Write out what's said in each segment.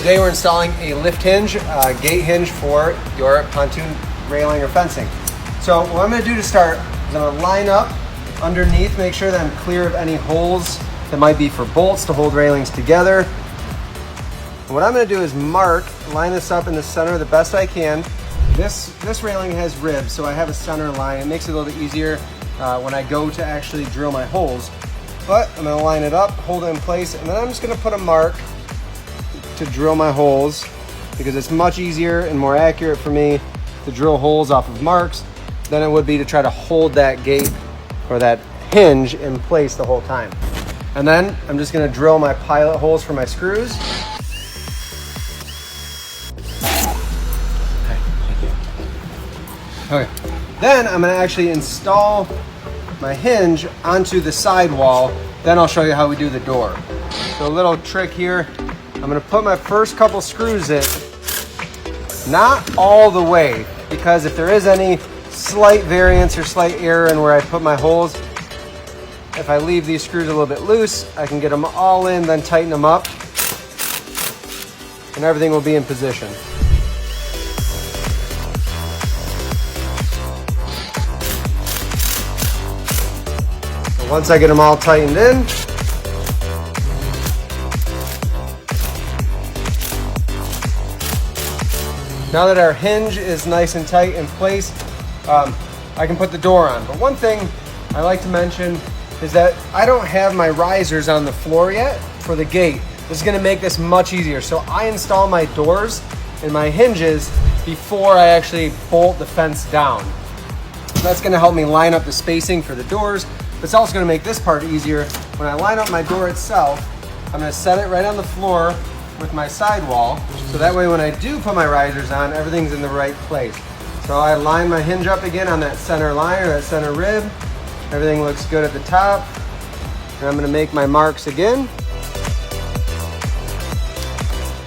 Today we're installing a lift hinge, gate hinge for your pontoon railing or fencing. So what I'm going to do to start is I'm going to line up underneath, make sure that I'm clear of any holes that might be for bolts to hold railings together. And what I'm going to do is line this up in the center the best I can. This railing has ribs, so I have a center line. It makes it a little bit easier when I go to actually drill my holes. But I'm going to line it up, hold it in place, and then I'm just going to put a mark to drill my holes, because it's much easier and more accurate for me to drill holes off of marks than it would be to try to hold that gate or that hinge in place the whole time. And then I'm just going to drill my pilot holes for my screws. Okay. Then I'm going to actually install my hinge onto the side wall. Then I'll show you how we do the door. So a little trick here. I'm going to put my first couple screws in, not all the way, because if there is any slight variance or slight error in where I put my holes, if I leave these screws a little bit loose, I can get them all in, then tighten them up, and everything will be in position. So once I get them all tightened in, now that our hinge is nice and tight in place, I can put the door on. But one thing I like to mention is that I don't have my risers on the floor yet for the gate. This is going to make this much easier. So I install my doors and my hinges before I actually bolt the fence down. That's going to help me line up the spacing for the doors. But it's also going to make this part easier. When I line up my door itself, I'm going to set it right on the floor with my sidewall, so that way when I do put my risers on, everything's in the right place. So I line my hinge up again on that center line or that center rib. Everything looks good at the top. And I'm going to make my marks again.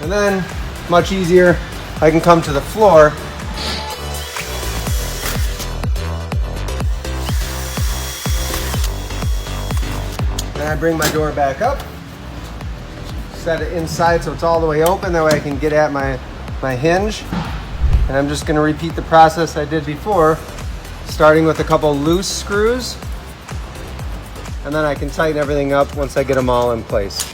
And then, much easier, I can come to the floor. And I bring my door back up. Set it inside so it's all the way open, that way I can get at my hinge. And I'm just going to repeat the process I did before, starting with a couple loose screws, and then I can tighten everything up once I get them all in place.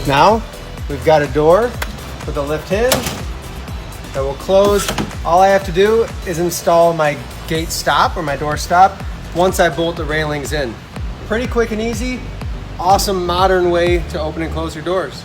Now, we've got a door with a lift hinge that will close. All I have to do is install my gate stop or my door stop once I bolt the railings in. Pretty quick and easy, awesome modern way to open and close your doors.